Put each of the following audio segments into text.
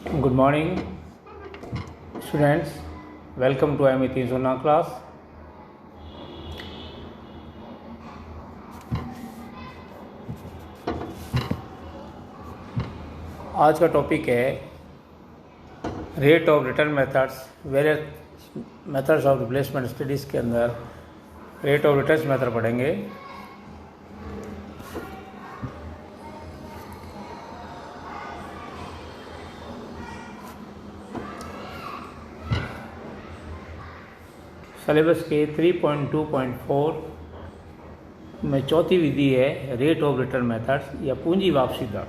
Good morning, students. Welcome to MIT Zona class. आज का topic है rate of return methods. Various methods of replacement studies के अंदर rate of return method पढ़ेंगे। Syllabus के 3.2.4 में चौथी विधि है रेट ऑफ रिटर्न मेथड्स या पूंजी वापसी दर।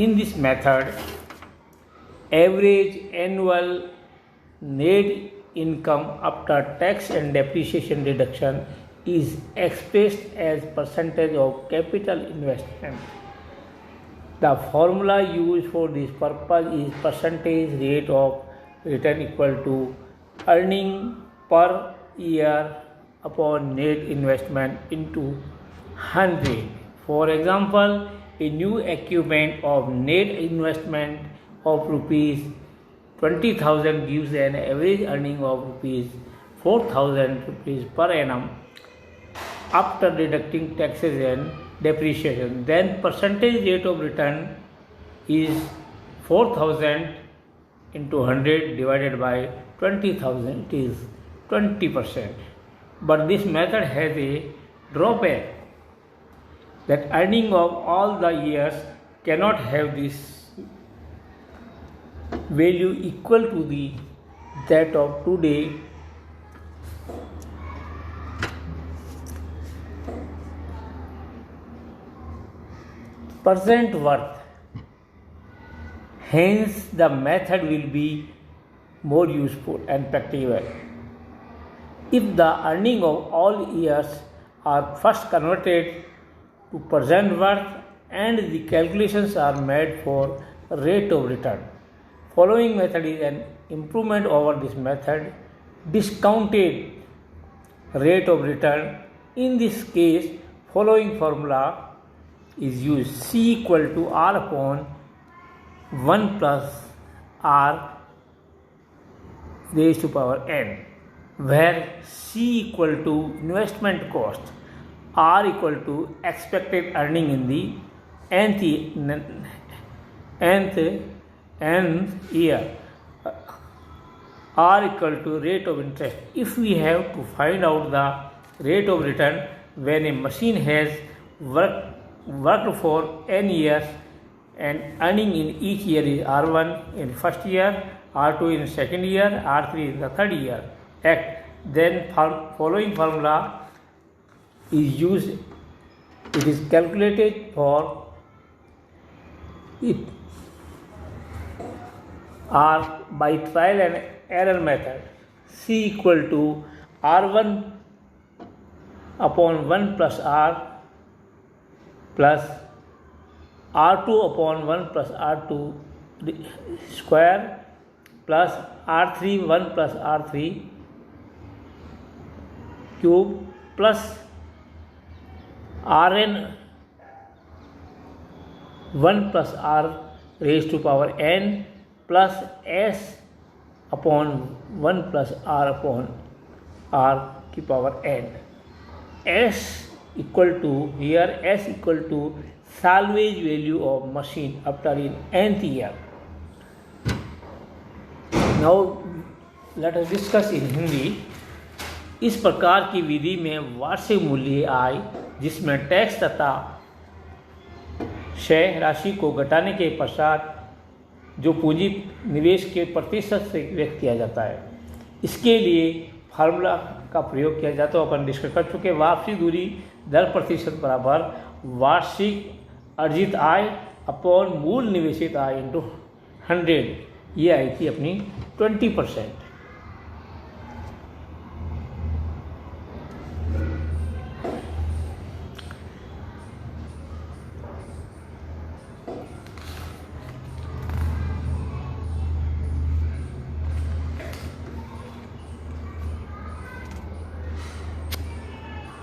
In this method average annual net income after tax and depreciation deduction is expressed as percentage of capital investment. The formula used for this purpose is percentage rate of return equal to earning per year upon net investment into 100. For example, a new equipment of net investment of rupees 20,000 gives an average earning of rupees 4,000 rupees per annum after deducting taxes and depreciation. Then percentage rate of return is 4,000 into 100 divided by 20,000, it is 20%. But this method has a drawback that earning of all the years cannot have this value equal to that of today. Present worth. Hence, the method will be more useful and practical. If the earning of all years are first converted to present worth and the calculations are made for rate of return. Following method is an improvement over this method. Discounted rate of return. In this case, following formula is used: C equal to R upon 1 plus R raised to power n, where C equal to investment cost, R equal to expected earning in the nth year, R equal to rate of interest. If we have to find out the rate of return when a machine has worked for n years and earning in each year is R1 in first year, R2 in second year, R3 in the third year, then following formula is used. It is calculated for it R by trial and error method. C equal to R1 upon 1 plus R plus R2 upon 1 plus R2 square plus R3 1 plus R3 cube plus Rn 1 plus R raised to power n plus S upon 1 plus R upon R की power n. S equal to, here S equal to salvage value of machine after in nth year. Now let us discuss in Hindi. इस प्रकार की विधि में वार्षिक मूल्य आय जिसमें tax तथा क्षय राशि को घटाने के पश्चात जो पूंजी निवेश के प्रतिशत से व्यक्त किया जाता है, इसके लिए फार्मूला का प्रयोग किया जाता है। अपन डिस्कस कर चुके। वापसी दूरी दर प्रतिशत बराबर वार्षिक अर्जित आय अपॉन मूल निवेशित आय इंटू 100, ये आई थी अपनी 20%।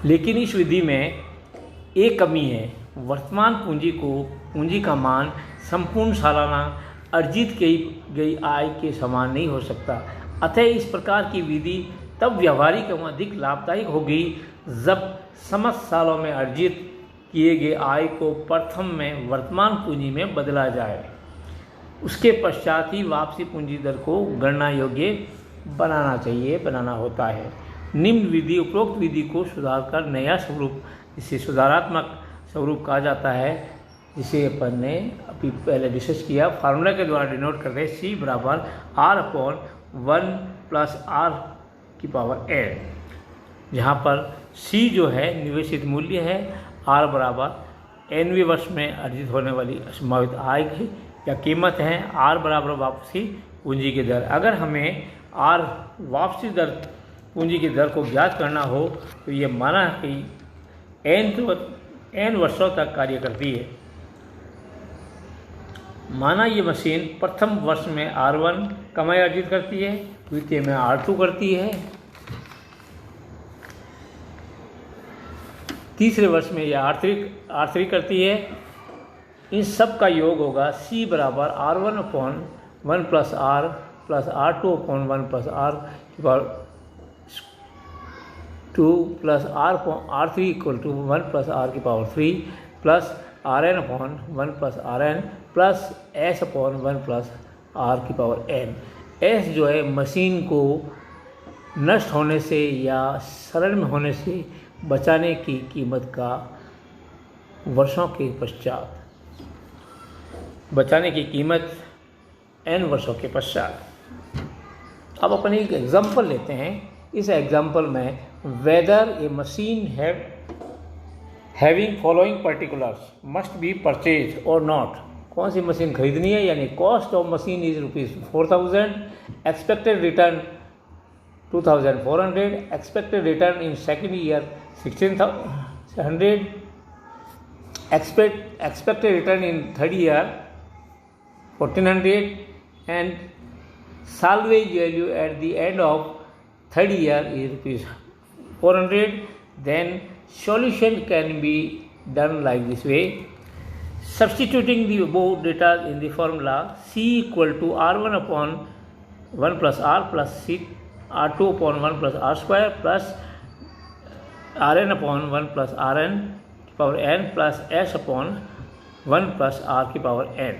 लेकिन इस विधि में एक कमी है। वर्तमान पूंजी का मान संपूर्ण सालाना अर्जित की गई आय के समान नहीं हो सकता। अतः इस प्रकार की विधि तब व्यावहारिक एवं अधिक लाभदायक होगी जब समस्त सालों में अर्जित किए गए आय को प्रथम में वर्तमान पूंजी में बदला जाए। उसके पश्चात ही वापसी पूंजी दर को गणना योग्य बनाना होता है। निम्न विधि उपरोक्त विधि को सुधार कर नया स्वरूप, जिसे सुधारात्मक स्वरूप कहा जाता है, जिसे अपन ने अभी पहले डिस्कस किया, फार्मूला के द्वारा डिनोट करते हैं C बराबर R/1 + R⁴n, जहाँ पर C जो है निवेशित मूल्य है, R बराबर nवें वर्ष में अर्जित होने वाली संभावित आय की या कीमत है, R बराबर वापसी पूंजी की दर। अगर हमें R वापसी दर पूंजी की दर को ज्ञात करना हो तो ये माना कि n वर्षों तक कार्य करती है। माना ये मशीन प्रथम वर्ष में R1 कमाई अर्जित करती है, द्वितीय में R2 करती है, तीसरे वर्ष में यह R3 करती है। इन सब का योग होगा C बराबर R1/1 + R + R2/1 + R2 + R3 = 1 + R⁴ plus Rn/1 + Rn plus S/1 + R⁴n। S जो है मशीन को नष्ट होने से या शरण में होने से बचाने की कीमत का वर्षों के पश्चात, बचाने की कीमत n वर्षों के पश्चात। अब अपन एक एग्जाम्पल लेते हैं। इस एग्जाम्पल में whether a machine having following particulars must be purchase और नॉट, कौन सी मशीन खरीदनी है, यानी cost of machine is ₹4,000, expected return 2,400, expected return in second year 1,600, expected return in third year 1,400, and salvage value at the end of third year is ₹400. Then solution can be done like this way. Substituting the above data in the formula, C = R1/1 + R plus C R2/1 + R² plus Rn/1 + Rn⁴n plus S/1 + R⁴n.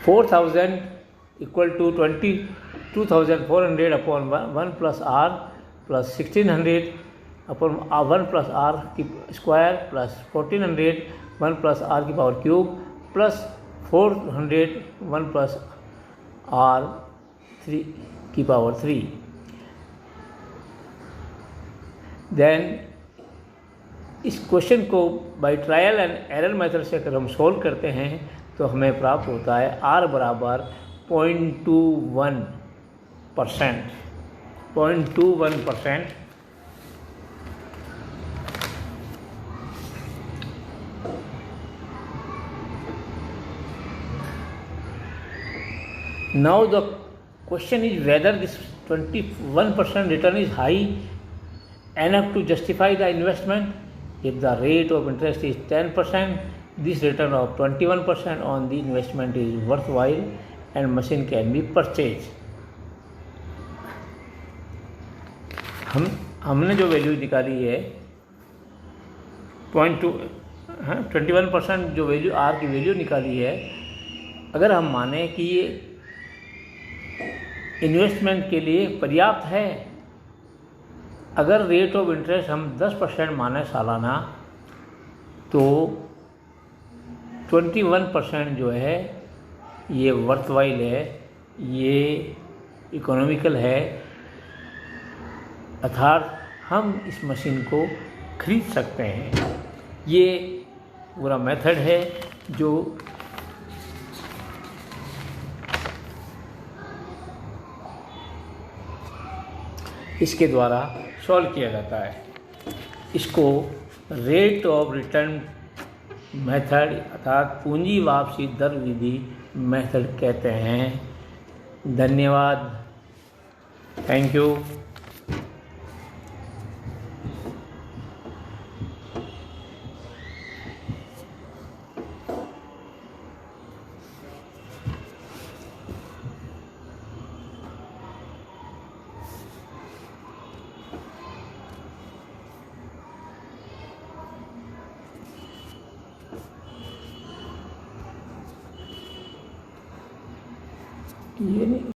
4,000 = 22,400/1 + R plus 1,600 upon 1 + R² plus 1,400 1 + R³ plus 400 1 + R⁴. Then इस question को by trial and error method से अगर हम solve करते हैं तो हमें प्राप्त होता है R बराबर 0.21%. Now the question is whether this 21% return is high enough to justify the investment. If the rate of interest is 10%, this return of 21% on the investment is worthwhile and machine can be purchased. हमने जो value निकाली है 21% जो value R की value निकाली है, अगर हम माने कि ये इन्वेस्टमेंट के लिए पर्याप्त है, अगर रेट ऑफ इंटरेस्ट हम 10% माने सालाना, तो 21% जो है ये वर्थवाइल है, ये इकोनॉमिकल है, अर्थात हम इस मशीन को खरीद सकते हैं। ये पूरा मेथड है जो इसके द्वारा सॉल्व किया जाता है। इसको रेट ऑफ रिटर्न मेथड अर्थात पूंजी वापसी दर विधि मेथड कहते हैं। धन्यवाद, थैंक यू। ये नहीं